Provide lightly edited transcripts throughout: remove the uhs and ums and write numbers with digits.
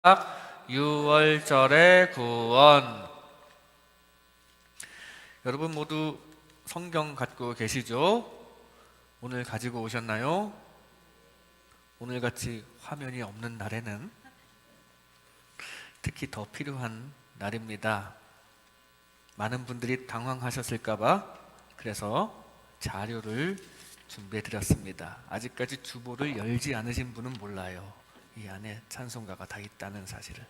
6월절의 구원. 여러분 모두 성경 갖고 계시죠? 오늘 가지고 오셨나요? 오늘같이 화면이 없는 날에는 특히 더 필요한 날입니다. 많은 분들이 당황하셨을까봐 그래서 자료를 준비해 드렸습니다. 아직까지 주보를 열지 않으신 분은 몰라요. 이 안에 찬송가가 다 있다는 사실을.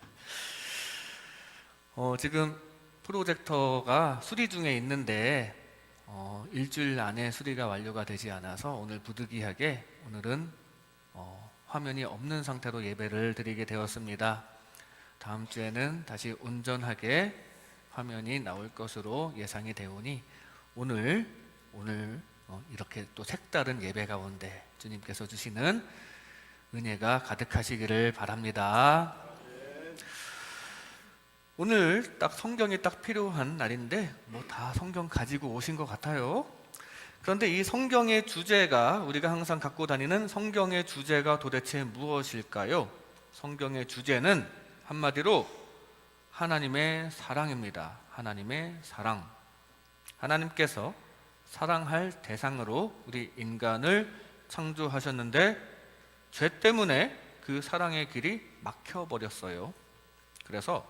지금 프로젝터가 수리 중에 있는데 일주일 안에 수리가 완료가 되지 않아서 오늘 부득이하게 오늘은 화면이 없는 상태로 예배를 드리게 되었습니다. 다음 주에는 다시 온전하게 화면이 나올 것으로 예상이 되오니 오늘 이렇게 또 색다른 예배 가운데 주님께서 주시는 은혜가 가득하시기를 바랍니다. 오늘 딱 성경이 딱 필요한 날인데 뭐 다 성경 가지고 오신 것 같아요. 그런데 이 성경의 주제가, 우리가 항상 갖고 다니는 성경의 주제가 도대체 무엇일까요? 성경의 주제는 한마디로 하나님의 사랑입니다. 하나님의 사랑. 하나님께서 사랑할 대상으로 우리 인간을 창조하셨는데 죄 때문에 그 사랑의 길이 막혀버렸어요. 그래서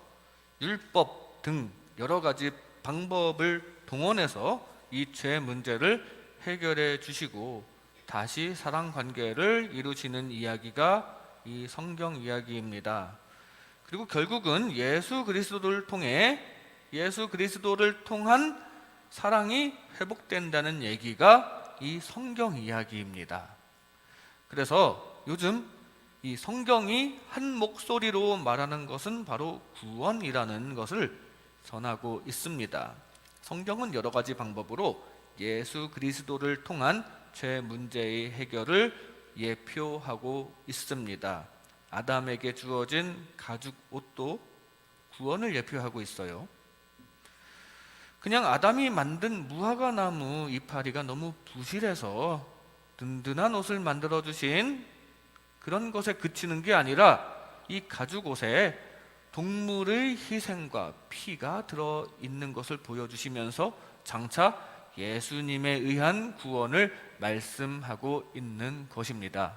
율법 등 여러 가지 방법을 동원해서 이 죄 문제를 해결해 주시고 다시 사랑 관계를 이루시는 이야기가 이 성경 이야기입니다. 그리고 결국은 예수 그리스도를 통한 사랑이 회복된다는 얘기가 이 성경 이야기입니다. 그래서 요즘 이 성경이 한 목소리로 말하는 것은 바로 구원이라는 것을 전하고 있습니다. 성경은 여러 가지 방법으로 예수 그리스도를 통한 죄 문제의 해결을 예표하고 있습니다. 아담에게 주어진 가죽 옷도 구원을 예표하고 있어요. 그냥 아담이 만든 무화과나무 이파리가 너무 부실해서 든든한 옷을 만들어 주신 그런 것에 그치는 게 아니라 이 가죽 옷에 동물의 희생과 피가 들어있는 것을 보여주시면서 장차 예수님에 의한 구원을 말씀하고 있는 것입니다.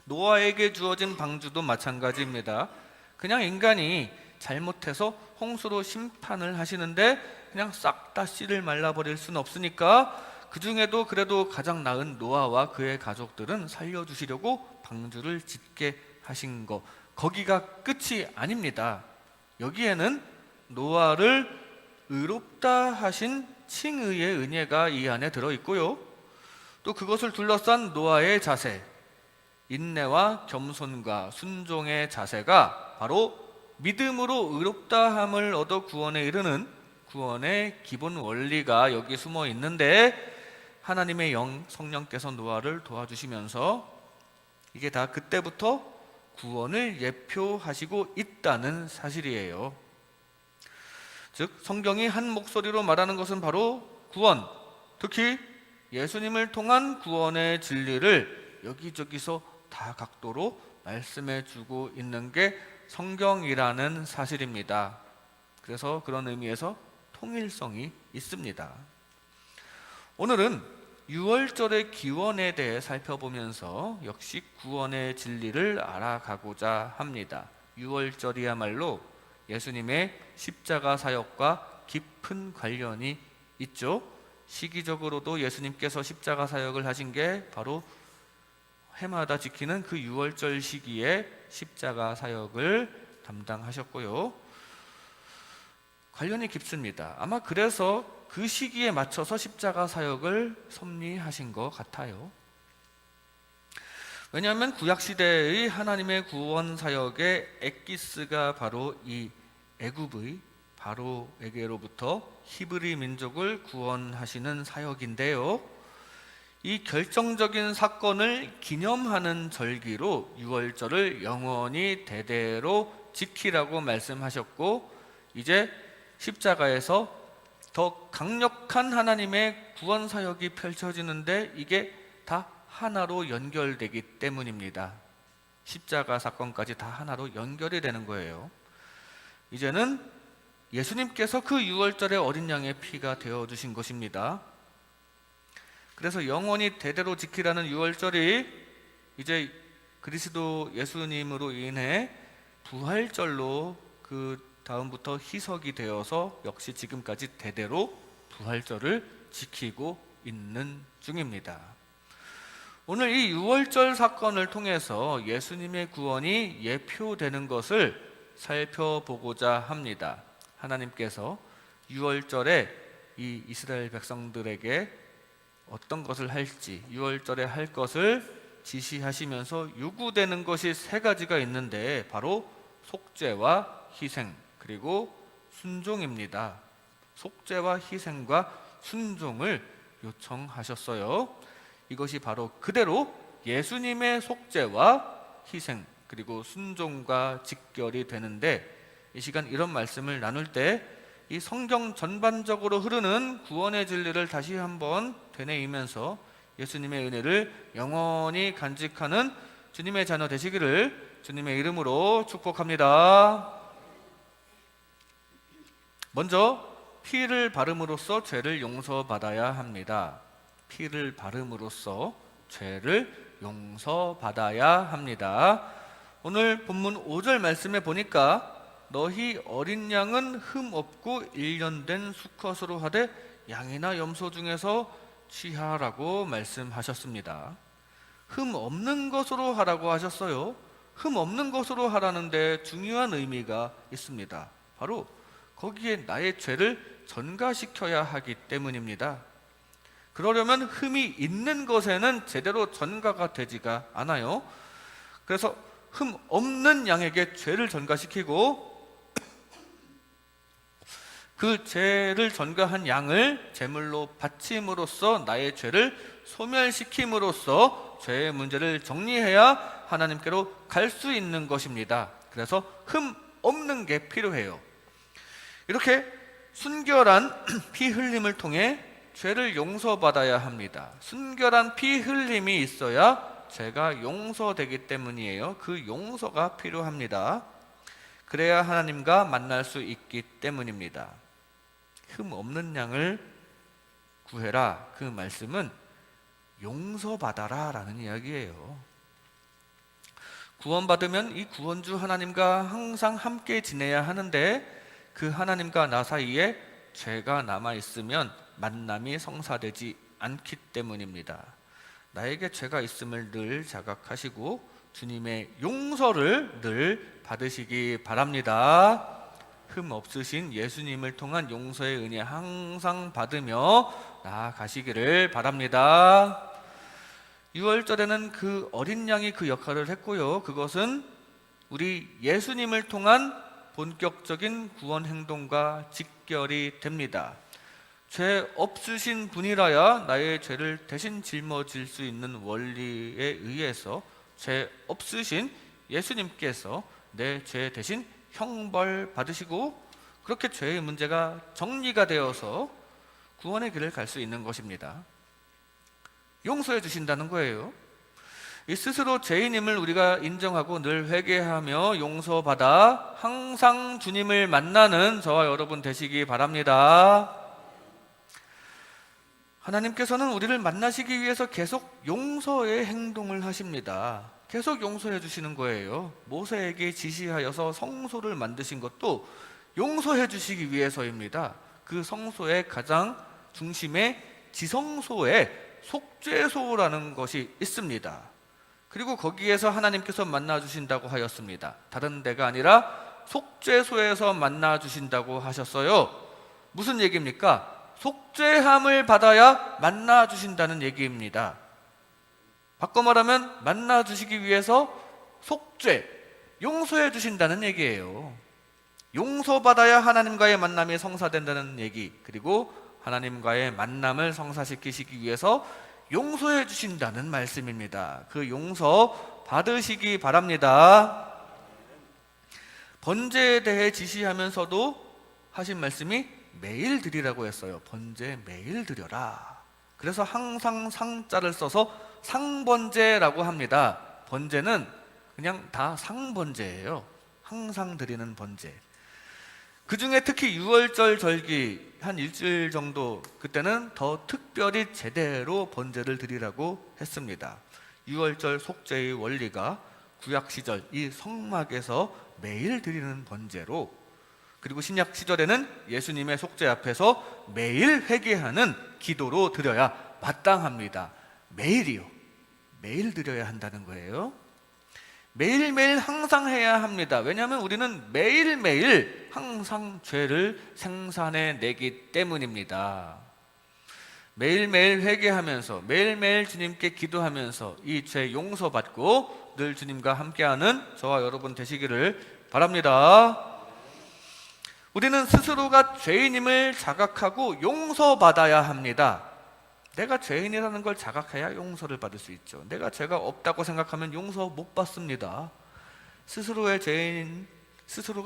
노아에게 주어진 방주도 마찬가지입니다. 그냥 인간이 잘못해서 홍수로 심판을 하시는데 그냥 싹 다 씨를 말라버릴 수는 없으니까 그 중에도 그래도 가장 나은 노아와 그의 가족들은 살려주시려고 방주를 짓게 하신 것, 거기가 끝이 아닙니다. 여기에는 노아를 의롭다 하신 칭의의 은혜가 이 안에 들어있고요. 또 그것을 둘러싼 노아의 자세, 인내와 겸손과 순종의 자세가 바로 믿음으로 의롭다함을 얻어 구원에 이르는 구원의 기본 원리가 여기 숨어 있는데 하나님의 성령께서 노아를 도와주시면서 이게 다 그때부터 구원을 예표하시고 있다는 사실이에요. 즉 성경이 한 목소리로 말하는 것은 바로 구원, 특히 예수님을 통한 구원의 진리를 여기저기서 다 각도로 말씀해 주고 있는 게 성경이라는 사실입니다. 그래서 그런 의미에서 통일성이 있습니다. 오늘은 6월절의 기원에 대해 살펴보면서 역시 구원의 진리를 알아가고자 합니다. 6월절이야말로 예수님의 십자가 사역과 깊은 관련이 있죠. 시기적으로도 예수님께서 십자가 사역을 하신 게 바로 해마다 지키는 그 6월절 시기에 십자가 사역을 담당하셨고요. 관련이 깊습니다. 아마 그래서 그 시기에 맞춰서 십자가 사역을 섭리하신 것 같아요. 왜냐하면 구약시대의 하나님의 구원 사역의 엑기스가 바로 이 애굽의 바로에게로부터 히브리 민족을 구원하시는 사역인데요. 이 결정적인 사건을 기념하는 절기로 6월절을 영원히 대대로 지키라고 말씀하셨고, 이제 십자가에서 더 강력한 하나님의 구원 사역이 펼쳐지는데 이게 다 하나로 연결되기 때문입니다. 십자가 사건까지 다 하나로 연결이 되는 거예요. 이제는 예수님께서 그 유월절의 어린 양의 피가 되어주신 것입니다. 그래서 영원히 대대로 지키라는 유월절이 이제 그리스도 예수님으로 인해 부활절로 그 다음부터 희석이 되어서 역시 지금까지 대대로 부활절을 지키고 있는 중입니다. 오늘 이 유월절 사건을 통해서 예수님의 구원이 예표되는 것을 살펴보고자 합니다. 하나님께서 유월절에 이 이스라엘 백성들에게 어떤 것을 할지, 유월절에 할 것을 지시하시면서 요구되는 것이 세 가지가 있는데 바로 속죄와 희생 그리고 순종입니다. 속죄와 희생과 순종을 요청하셨어요. 이것이 바로 그대로 예수님의 속죄와 희생 그리고 순종과 직결이 되는데, 이 시간 이런 말씀을 나눌 때 이 성경 전반적으로 흐르는 구원의 진리를 다시 한번 되뇌이면서 예수님의 은혜를 영원히 간직하는 주님의 자녀 되시기를 주님의 이름으로 축복합니다. 먼저 피를 바름으로써 죄를 용서받아야 합니다. 피를 바름으로써 죄를 용서받아야 합니다. 오늘 본문 5절 말씀에 보니까 너희 어린 양은 흠 없고 1년 된 수컷으로 하되 양이나 염소 중에서 취하라고 말씀하셨습니다. 흠 없는 것으로 하라고 하셨어요. 흠 없는 것으로 하라는데 중요한 의미가 있습니다. 바로 거기에 나의 죄를 전가시켜야 하기 때문입니다. 그러려면 흠이 있는 것에는 제대로 전가가 되지가 않아요. 그래서 흠 없는 양에게 죄를 전가시키고 그 죄를 전가한 양을 제물로 바침으로써 나의 죄를 소멸시킴으로써 죄의 문제를 정리해야 하나님께로 갈 수 있는 것입니다. 그래서 흠 없는 게 필요해요. 이렇게 순결한 피 흘림을 통해 죄를 용서받아야 합니다. 순결한 피 흘림이 있어야 죄가 용서되기 때문이에요. 그 용서가 필요합니다. 그래야 하나님과 만날 수 있기 때문입니다. 흠 없는 양을 구해라, 그 말씀은 용서받아라 라는 이야기예요. 구원받으면 이 구원주 하나님과 항상 함께 지내야 하는데 그 하나님과 나 사이에 죄가 남아있으면 만남이 성사되지 않기 때문입니다. 나에게 죄가 있음을 늘 자각하시고 주님의 용서를 늘 받으시기 바랍니다. 흠 없으신 예수님을 통한 용서의 은혜 항상 받으며 나아가시기를 바랍니다. 유월절에는 그 어린 양이 그 역할을 했고요. 그것은 우리 예수님을 통한 본격적인 구원 행동과 직결이 됩니다. 죄 없으신 분이라야 나의 죄를 대신 짊어질 수 있는 원리에 의해서 죄 없으신 예수님께서 내 죄 대신 형벌 받으시고 그렇게 죄의 문제가 정리가 되어서 구원의 길을 갈 수 있는 것입니다. 용서해 주신다는 거예요. 이 스스로 죄인임을 우리가 인정하고 늘 회개하며 용서받아 항상 주님을 만나는 저와 여러분 되시기 바랍니다. 하나님께서는 우리를 만나시기 위해서 계속 용서의 행동을 하십니다. 계속 용서해 주시는 거예요. 모세에게 지시하여서 성소를 만드신 것도 용서해 주시기 위해서입니다. 그 성소의 가장 중심에 지성소에 속죄소라는 것이 있습니다. 그리고 거기에서 하나님께서 만나 주신다고 하였습니다. 다른 데가 아니라 속죄소에서 만나 주신다고 하셨어요. 무슨 얘기입니까? 속죄함을 받아야 만나 주신다는 얘기입니다. 바꿔 말하면 만나 주시기 위해서 속죄, 용서해 주신다는 얘기예요. 용서받아야 하나님과의 만남이 성사된다는 얘기, 그리고 하나님과의 만남을 성사시키시기 위해서 용서해 주신다는 말씀입니다. 그 용서 받으시기 바랍니다. 번제에 대해 지시하면서도 하신 말씀이 매일 드리라고 했어요. 번제 매일 드려라. 그래서 항상 상자를 써서 상번제라고 합니다. 번제는 그냥 다 상번제예요. 항상 드리는 번제. 그 중에 특히 유월절 절기 한 일주일 정도, 그때는 더 특별히 제대로 번제를 드리라고 했습니다. 유월절 속죄의 원리가 구약시절 이 성막에서 매일 드리는 번제로, 그리고 신약 시절에는 예수님의 속죄 앞에서 매일 회개하는 기도로 드려야 마땅합니다. 매일이요. 매일 드려야 한다는 거예요. 매일매일 항상 해야 합니다. 왜냐하면 우리는 매일매일 항상 죄를 생산해내기 때문입니다. 매일매일 회개하면서 매일매일 주님께 기도하면서 이 죄 용서받고 늘 주님과 함께하는 저와 여러분 되시기를 바랍니다. 우리는 스스로가 죄인임을 자각하고 용서받아야 합니다. 내가 죄인이라는 걸 자각해야 용서를 받을 수 있죠. 내가 죄가 없다고 생각하면 용서 못 받습니다. 스스로가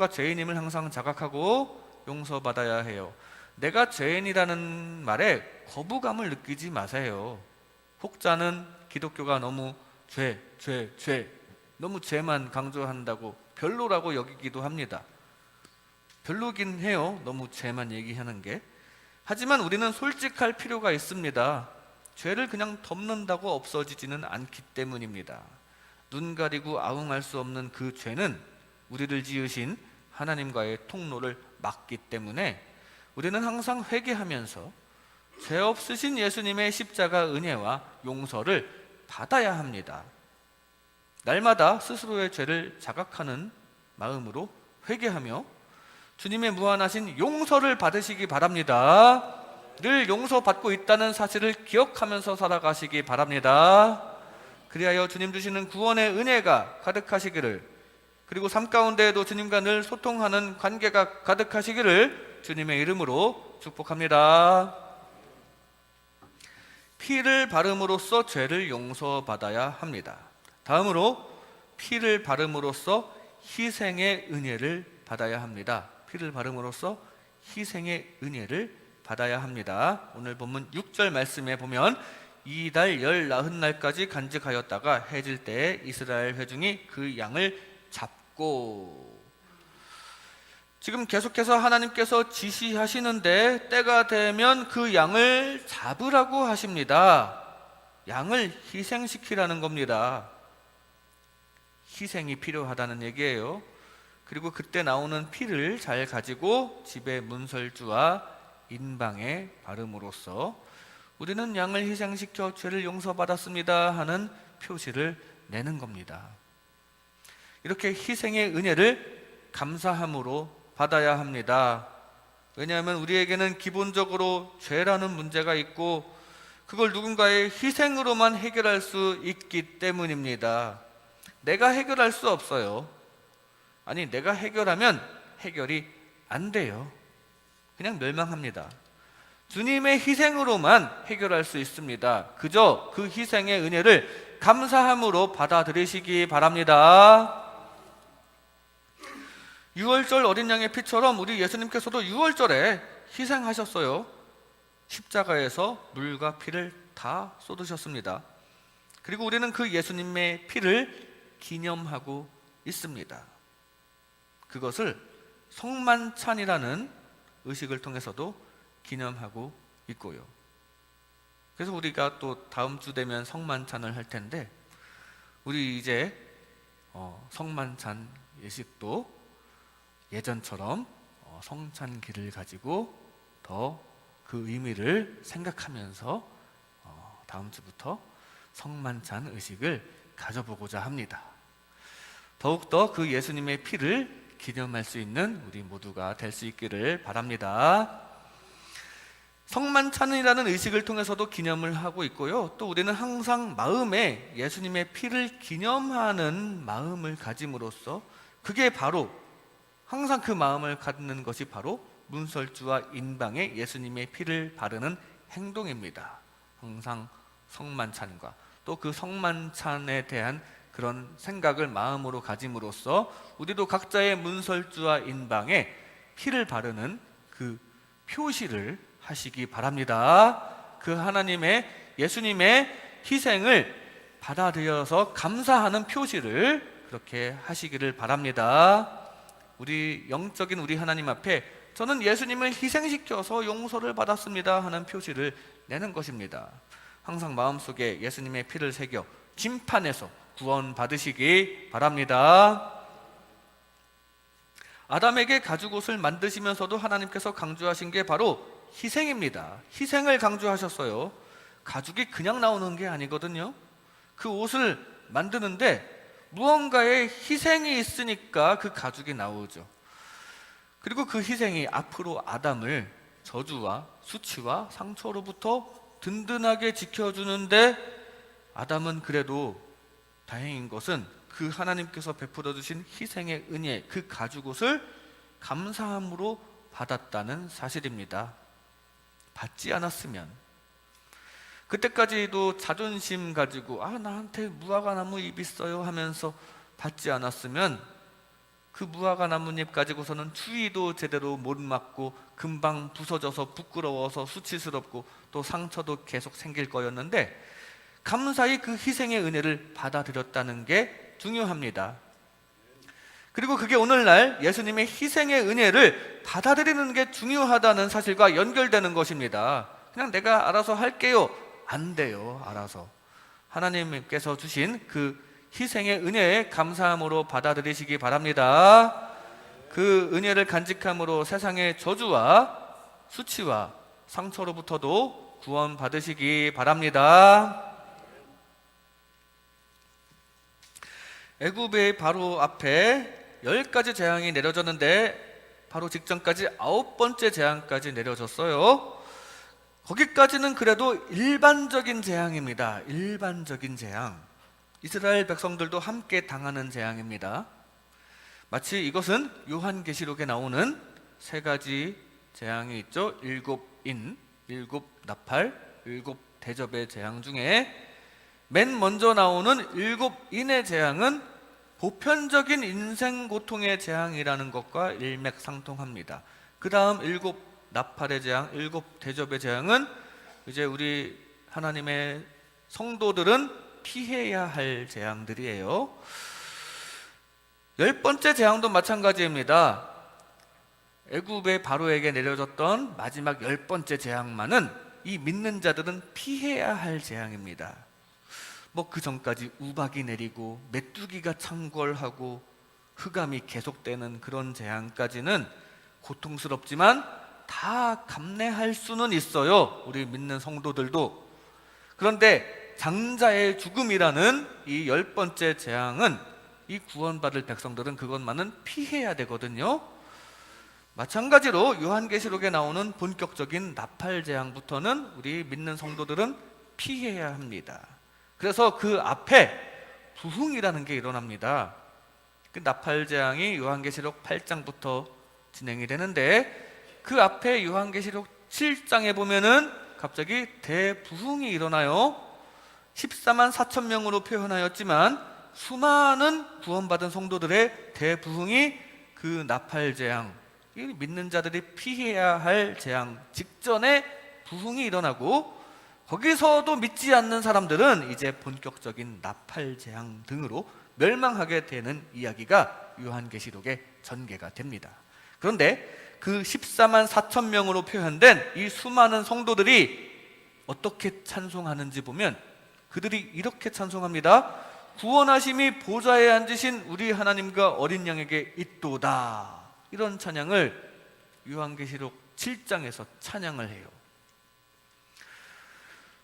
죄인임을 항상 자각하고 용서받아야 해요. 내가 죄인이라는 말에 거부감을 느끼지 마세요. 혹자는 기독교가 너무 죄, 너무 죄만 강조한다고 별로라고 여기기도 합니다. 별로긴 해요. 너무 죄만 얘기하는 게. 하지만 우리는 솔직할 필요가 있습니다. 죄를 그냥 덮는다고 없어지지는 않기 때문입니다. 눈 가리고 아웅할 수 없는 그 죄는 우리를 지으신 하나님과의 통로를 막기 때문에 우리는 항상 회개하면서 죄 없으신 예수님의 십자가 은혜와 용서를 받아야 합니다. 날마다 스스로의 죄를 자각하는 마음으로 회개하며 주님의 무한하신 용서를 받으시기 바랍니다. 늘 용서받고 있다는 사실을 기억하면서 살아가시기 바랍니다. 그리하여 주님 주시는 구원의 은혜가 가득하시기를, 그리고 삶 가운데에도 주님과 늘 소통하는 관계가 가득하시기를 주님의 이름으로 축복합니다. 피를 바름으로써 죄를 용서받아야 합니다. 다음으로 피를 바름으로써 희생의 은혜를 받아야 합니다. 피를 바름으로써 희생의 은혜를 받아야 합니다. 오늘 본문 6절 말씀에 보면 이달 열 나흔 날까지 간직하였다가 해질 때에 이스라엘 회중이 그 양을 잡고, 지금 계속해서 하나님께서 지시하시는데 때가 되면 그 양을 잡으라고 하십니다. 양을 희생시키라는 겁니다. 희생이 필요하다는 얘기예요. 그리고 그때 나오는 피를 잘 가지고 집의 문설주와 인방에 바름으로써 우리는 양을 희생시켜 죄를 용서받았습니다 하는 표시를 내는 겁니다. 이렇게 희생의 은혜를 감사함으로 받아야 합니다. 왜냐하면 우리에게는 기본적으로 죄라는 문제가 있고 그걸 누군가의 희생으로만 해결할 수 있기 때문입니다. 내가 해결할 수 없어요. 아니, 내가 해결하면 해결이 안 돼요. 그냥 멸망합니다. 주님의 희생으로만 해결할 수 있습니다. 그저 그 희생의 은혜를 감사함으로 받아들이시기 바랍니다. 유월절 어린 양의 피처럼 우리 예수님께서도 유월절에 희생하셨어요. 십자가에서 물과 피를 다 쏟으셨습니다. 그리고 우리는 그 예수님의 피를 기념하고 있습니다. 그것을 성만찬이라는 의식을 통해서도 기념하고 있고요. 그래서 우리가 또 다음 주 되면 성만찬을 할 텐데, 우리 이제 성만찬 예식도 예전처럼 성찬기를 가지고 더 그 의미를 생각하면서 다음 주부터 성만찬 의식을 가져보고자 합니다. 더욱더 그 예수님의 피를 기념할 수 있는 우리 모두가 될 수 있기를 바랍니다. 성만찬이라는 의식을 통해서도 기념을 하고 있고요. 또 우리는 항상 마음에 예수님의 피를 기념하는 마음을 가짐으로써 그게 바로, 항상 그 마음을 갖는 것이 바로 문설주와 인방에 예수님의 피를 바르는 행동입니다. 항상 성만찬과 또 그 성만찬에 대한 그런 생각을 마음으로 가짐으로써 우리도 각자의 문설주와 인방에 피를 바르는 그 표시를 하시기 바랍니다. 그 하나님의 예수님의 희생을 받아들여서 감사하는 표시를 그렇게 하시기를 바랍니다. 우리 영적인 우리 하나님 앞에 저는 예수님을 희생시켜서 용서를 받았습니다 하는 표시를 내는 것입니다. 항상 마음속에 예수님의 피를 새겨 심판에서 구원 받으시기 바랍니다. 아담에게 가죽옷을 만드시면서도 하나님께서 강조하신 게 바로 희생입니다. 희생을 강조하셨어요. 가죽이 그냥 나오는 게 아니거든요. 그 옷을 만드는데 무언가의 희생이 있으니까 그 가죽이 나오죠. 그리고 그 희생이 앞으로 아담을 저주와 수치와 상처로부터 든든하게 지켜주는데, 아담은 그래도 다행인 것은 그 하나님께서 베풀어 주신 희생의 은혜, 그 가죽옷을 감사함으로 받았다는 사실입니다. 받지 않았으면, 그때까지도 자존심 가지고 나한테 무화과나무 잎 있어요 하면서 받지 않았으면 그 무화과나무잎 가지고서는 추위도 제대로 못 맞고 금방 부서져서 부끄러워서 수치스럽고 또 상처도 계속 생길 거였는데, 감사히 그 희생의 은혜를 받아들였다는 게 중요합니다. 그리고 그게 오늘날 예수님의 희생의 은혜를 받아들이는 게 중요하다는 사실과 연결되는 것입니다. 그냥 내가 알아서 할게요, 안 돼요. 알아서 하나님께서 주신 그 희생의 은혜에 감사함으로 받아들이시기 바랍니다. 그 은혜를 간직함으로 세상의 저주와 수치와 상처로부터도 구원 받으시기 바랍니다. 애굽의 바로 앞에 10가지 재앙이 내려졌는데 바로 직전까지 9번째 재앙까지 내려졌어요. 거기까지는 그래도 일반적인 재앙입니다. 일반적인 재앙. 이스라엘 백성들도 함께 당하는 재앙입니다. 마치 이것은 요한계시록에 나오는 3가지 재앙이 있죠. 7인, 7나팔, 7대접의 재앙 중에 맨 먼저 나오는 7인의 재앙은 보편적인 인생 고통의 재앙이라는 것과 일맥상통합니다. 그 다음 7나팔의 재앙, 7대접의 재앙은 이제 우리 하나님의 성도들은 피해야 할 재앙들이에요. 10번째 재앙도 마찬가지입니다. 애굽의 바로에게 내려졌던 마지막 10번째 재앙만은 이 믿는 자들은 피해야 할 재앙입니다. 그 전까지 우박이 내리고 메뚜기가 창궐하고 흑암이 계속되는 그런 재앙까지는 고통스럽지만 다 감내할 수는 있어요. 우리 믿는 성도들도. 그런데 장자의 죽음이라는 이 10번째 재앙은 이 구원받을 백성들은 그것만은 피해야 되거든요. 마찬가지로 요한계시록에 나오는 본격적인 나팔 재앙부터는 우리 믿는 성도들은 피해야 합니다. 그래서 그 앞에 부흥이라는 게 일어납니다. 그 나팔 재앙이 요한계시록 8장부터 진행이 되는데, 그 앞에 요한계시록 7장에 보면은 갑자기 대부흥이 일어나요. 14만 4천 명으로 표현하였지만 수많은 구원받은 성도들의 대부흥이 그 나팔 재앙, 믿는 자들이 피해야 할 재앙 직전에 부흥이 일어나고, 거기서도 믿지 않는 사람들은 이제 본격적인 나팔 재앙 등으로 멸망하게 되는 이야기가 요한계시록에 전개가 됩니다. 그런데 그 14만 4천 명으로 표현된 이 수많은 성도들이 어떻게 찬송하는지 보면 그들이 이렇게 찬송합니다. 구원하심이 보좌에 앉으신 우리 하나님과 어린 양에게 있도다. 이런 찬양을 요한계시록 7장에서 찬양을 해요.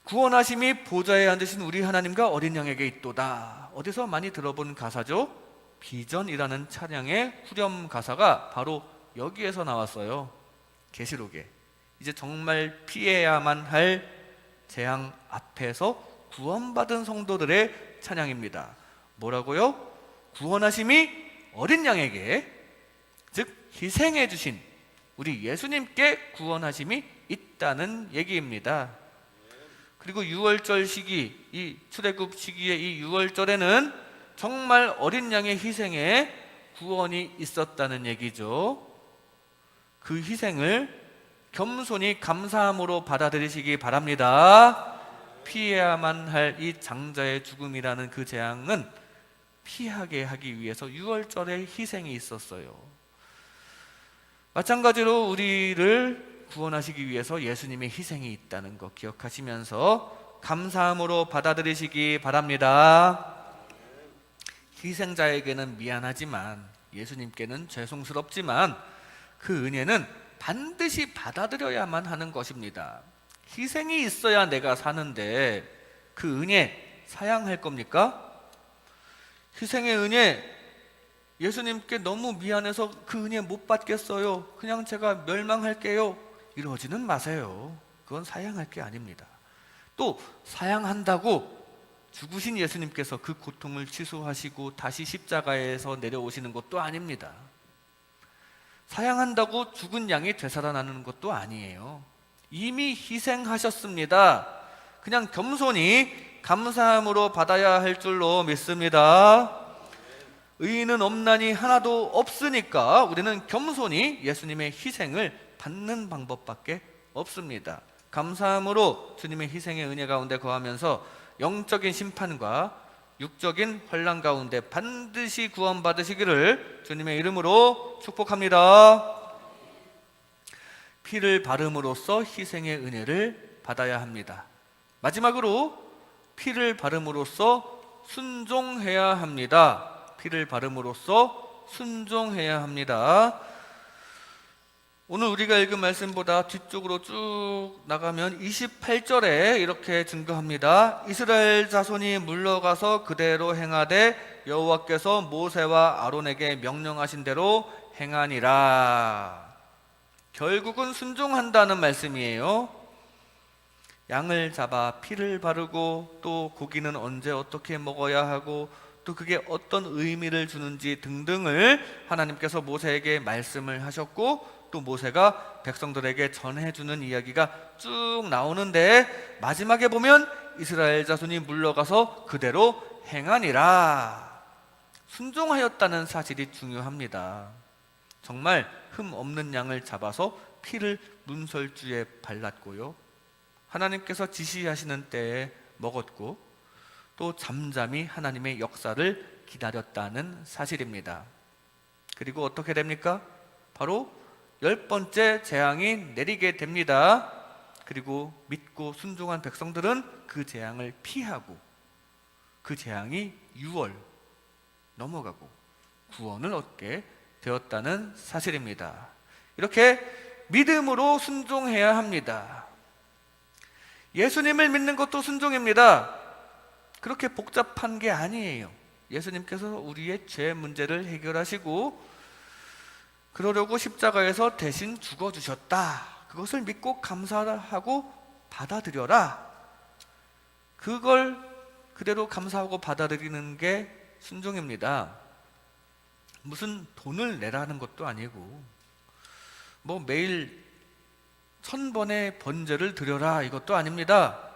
구원하심이 보좌에 앉으신 우리 하나님과 어린 양에게 있도다. 어디서 많이 들어본 가사죠? 비전이라는 찬양의 후렴 가사가 바로 여기에서 나왔어요. 계시록에. 이제 정말 피해야만 할 재앙 앞에서 구원받은 성도들의 찬양입니다. 뭐라고요? 구원하심이 어린 양에게, 즉 희생해 주신 우리 예수님께 구원하심이 있다는 얘기입니다. 그리고 6월절 시기, 이 출애굽 시기의 이 6월절에는 정말 어린 양의 희생에 구원이 있었다는 얘기죠. 그 희생을 겸손히 감사함으로 받아들이시기 바랍니다. 피해야만 할 이 장자의 죽음이라는 그 재앙은 피하게 하기 위해서 유월절에 희생이 있었어요. 마찬가지로 우리를 구원하시기 위해서 예수님의 희생이 있다는 것 기억하시면서 감사함으로 받아들이시기 바랍니다. 희생자에게는 미안하지만, 예수님께는 죄송스럽지만 그 은혜는 반드시 받아들여야만 하는 것입니다. 희생이 있어야 내가 사는데 그 은혜 사양할 겁니까? 희생의 은혜, 예수님께 너무 미안해서 그 은혜 못 받겠어요, 그냥 제가 멸망할게요, 이러지는 마세요. 그건 사양할 게 아닙니다. 또 사양한다고 죽으신 예수님께서 그 고통을 취소하시고 다시 십자가에서 내려오시는 것도 아닙니다. 사양한다고 죽은 양이 되살아나는 것도 아니에요. 이미 희생하셨습니다. 그냥 겸손히 감사함으로 받아야 할 줄로 믿습니다. 의인은 없나니 하나도 없으니까 우리는 겸손히 예수님의 희생을 받는 방법밖에 없습니다. 감사함으로 주님의 희생의 은혜 가운데 거하면서 영적인 심판과 육적인 환난 가운데 반드시 구원받으시기를 주님의 이름으로 축복합니다. 피를 바름으로써 희생의 은혜를 받아야 합니다. 마지막으로 피를 바름으로써 순종해야 합니다. 피를 바름으로써 순종해야 합니다. 오늘 우리가 읽은 말씀보다 뒤쪽으로 쭉 나가면 28절에 이렇게 증거합니다. 이스라엘 자손이 물러가서 그대로 행하되 여호와께서 모세와 아론에게 명령하신 대로 행하니라. 결국은 순종한다는 말씀이에요. 양을 잡아 피를 바르고 또 고기는 언제 어떻게 먹어야 하고 또 그게 어떤 의미를 주는지 등등을 하나님께서 모세에게 말씀을 하셨고, 또 모세가 백성들에게 전해주는 이야기가 쭉 나오는데 마지막에 보면 이스라엘 자손이 물러가서 그대로 행하니라. 순종하였다는 사실이 중요합니다. 정말 흠 없는 양을 잡아서 피를 문설주에 발랐고요, 하나님께서 지시하시는 때에 먹었고, 또 잠잠히 하나님의 역사를 기다렸다는 사실입니다. 그리고 어떻게 됩니까? 바로 10번째 재앙이 내리게 됩니다. 그리고 믿고 순종한 백성들은 그 재앙을 피하고 그 재앙이 6월 넘어가고 구원을 얻게 되었다는 사실입니다. 이렇게 믿음으로 순종해야 합니다. 예수님을 믿는 것도 순종입니다. 그렇게 복잡한 게 아니에요. 예수님께서 우리의 죄 문제를 해결하시고 그러려고 십자가에서 대신 죽어주셨다. 그것을 믿고 감사하고 받아들여라. 그걸 그대로 감사하고 받아들이는 게 순종입니다. 무슨 돈을 내라는 것도 아니고 매일 1000번의 번제를 드려라 이것도 아닙니다.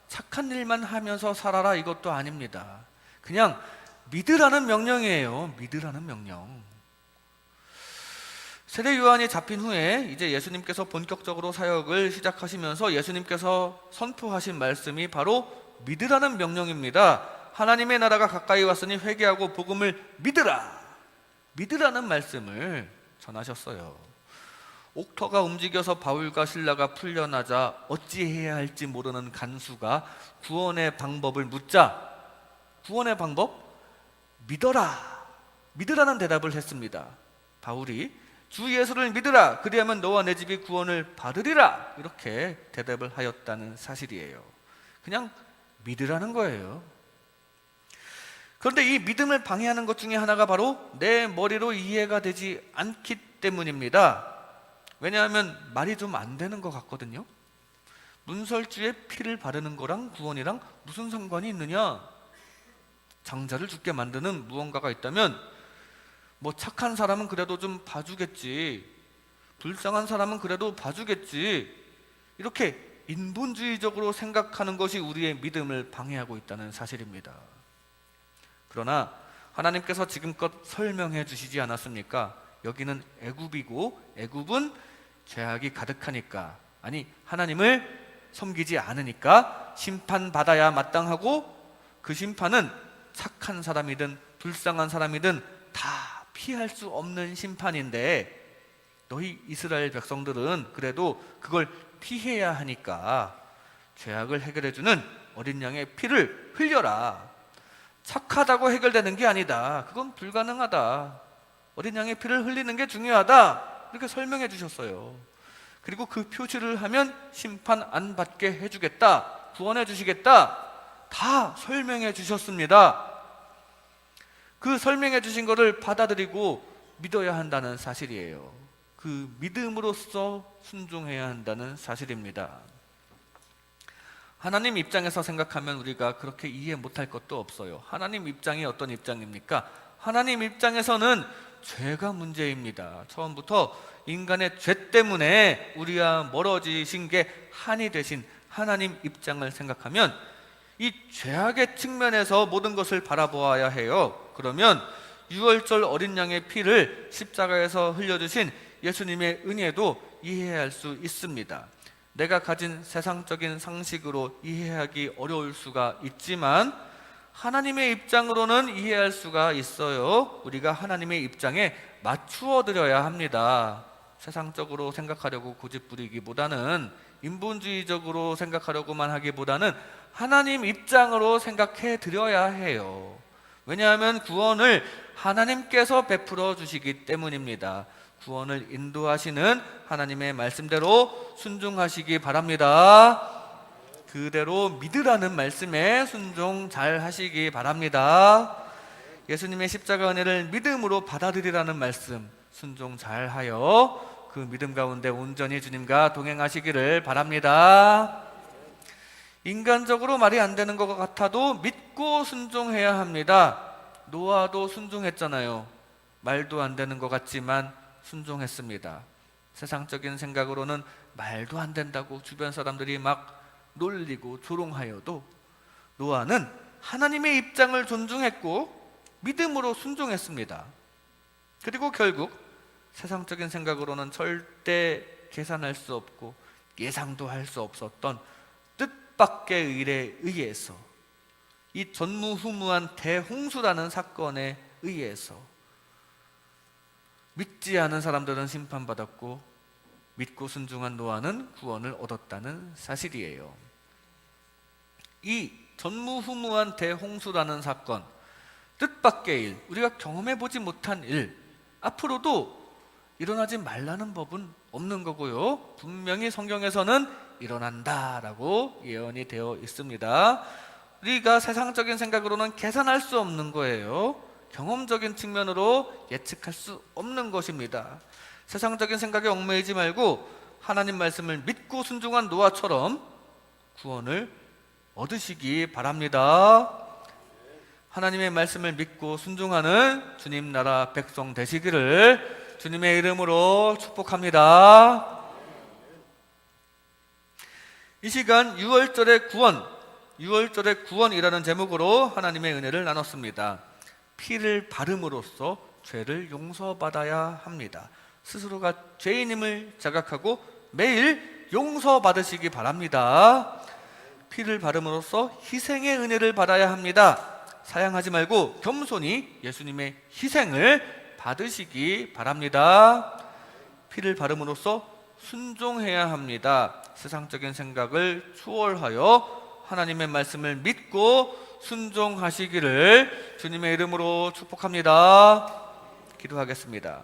착한 일만 하면서 살아라 이것도 아닙니다. 그냥 믿으라는 명령이에요. 믿으라는 명령. 세례 요한이 잡힌 후에 이제 예수님께서 본격적으로 사역을 시작하시면서 예수님께서 선포하신 말씀이 바로 믿으라는 명령입니다. 하나님의 나라가 가까이 왔으니 회개하고 복음을 믿으라. 믿으라는 말씀을 전하셨어요. 옥터가 움직여서 바울과 실라가 풀려나자 어찌해야 할지 모르는 간수가 구원의 방법을 묻자 구원의 방법? 믿어라. 믿으라는 대답을 했습니다. 바울이 주 예수를 믿으라. 그리하면 너와 내 집이 구원을 받으리라. 이렇게 대답을 하였다는 사실이에요. 그냥 믿으라는 거예요. 그런데 이 믿음을 방해하는 것 중에 하나가 바로 내 머리로 이해가 되지 않기 때문입니다. 왜냐하면 말이 좀 안 되는 것 같거든요. 문설주에 피를 바르는 거랑 구원이랑 무슨 상관이 있느냐? 장자를 죽게 만드는 무언가가 있다면 착한 사람은 그래도 좀 봐주겠지, 불쌍한 사람은 그래도 봐주겠지, 이렇게 인본주의적으로 생각하는 것이 우리의 믿음을 방해하고 있다는 사실입니다. 그러나 하나님께서 지금껏 설명해 주시지 않았습니까? 여기는 애굽이고 애굽은 죄악이 가득하니까, 아니 하나님을 섬기지 않으니까 심판받아야 마땅하고 그 심판은 착한 사람이든 불쌍한 사람이든 다 피할 수 없는 심판인데 너희 이스라엘 백성들은 그래도 그걸 피해야 하니까 죄악을 해결해주는 어린 양의 피를 흘려라. 착하다고 해결되는 게 아니다. 그건 불가능하다. 어린 양의 피를 흘리는 게 중요하다. 이렇게 설명해 주셨어요. 그리고 그 표시를 하면 심판 안 받게 해주겠다. 구원해 주시겠다. 다 설명해 주셨습니다. 그 설명해 주신 것을 받아들이고 믿어야 한다는 사실이에요. 그 믿음으로써 순종해야 한다는 사실입니다. 하나님 입장에서 생각하면 우리가 그렇게 이해 못할 것도 없어요. 하나님 입장이 어떤 입장입니까? 하나님 입장에서는 죄가 문제입니다. 처음부터 인간의 죄 때문에 우리와 멀어지신 게 한이 되신 하나님 입장을 생각하면 이 죄악의 측면에서 모든 것을 바라보아야 해요. 그러면 유월절 어린 양의 피를 십자가에서 흘려주신 예수님의 은혜도 이해할 수 있습니다. 내가 가진 세상적인 상식으로 이해하기 어려울 수가 있지만 하나님의 입장으로는 이해할 수가 있어요. 우리가 하나님의 입장에 맞추어 드려야 합니다. 세상적으로 생각하려고 고집부리기보다는, 인본주의적으로 생각하려고만 하기보다는 하나님 입장으로 생각해 드려야 해요. 왜냐하면 구원을 하나님께서 베풀어 주시기 때문입니다. 구원을 인도하시는 하나님의 말씀대로 순종하시기 바랍니다. 그대로 믿으라는 말씀에 순종 잘 하시기 바랍니다. 예수님의 십자가 은혜를 믿음으로 받아들이라는 말씀 순종 잘 하여 그 믿음 가운데 온전히 주님과 동행하시기를 바랍니다. 인간적으로 말이 안 되는 것 같아도 믿고 순종해야 합니다. 노아도 순종했잖아요. 말도 안 되는 것 같지만 순종했습니다. 세상적인 생각으로는 말도 안 된다고 주변 사람들이 막 놀리고 조롱하여도 노아는 하나님의 입장을 존중했고 믿음으로 순종했습니다. 그리고 결국 세상적인 생각으로는 절대 계산할 수 없고 예상도 할 수 없었던 뜻밖의 일에 의해서, 이 전무후무한 대홍수라는 사건에 의해서 믿지 않은 사람들은 심판받았고 믿고 순종한 노아는 구원을 얻었다는 사실이에요. 이 전무후무한 대홍수라는 사건, 뜻밖의 일, 우리가 경험해보지 못한 일, 앞으로도 일어나지 말라는 법은 없는 거고요. 분명히 성경에서는 일어난다라고 예언이 되어 있습니다. 우리가 세상적인 생각으로는 계산할 수 없는 거예요. 경험적인 측면으로 예측할 수 없는 것입니다. 세상적인 생각에 얽매이지 말고 하나님 말씀을 믿고 순종한 노아처럼 구원을 얻으시기 바랍니다. 하나님의 말씀을 믿고 순종하는 주님 나라 백성 되시기를 주님의 이름으로 축복합니다. 이 시간 유월절의 구원이라는 제목으로 하나님의 은혜를 나눴습니다. 피를 바름으로써 죄를 용서받아야 합니다. 스스로가 죄인임을 자각하고 매일 용서받으시기 바랍니다. 피를 바름으로써 희생의 은혜를 받아야 합니다. 사양하지 말고 겸손히 예수님의 희생을 받으시기 바랍니다. 피를 바름으로써 순종해야 합니다. 세상적인 생각을 초월하여 하나님의 말씀을 믿고 순종하시기를 주님의 이름으로 축복합니다. 기도하겠습니다.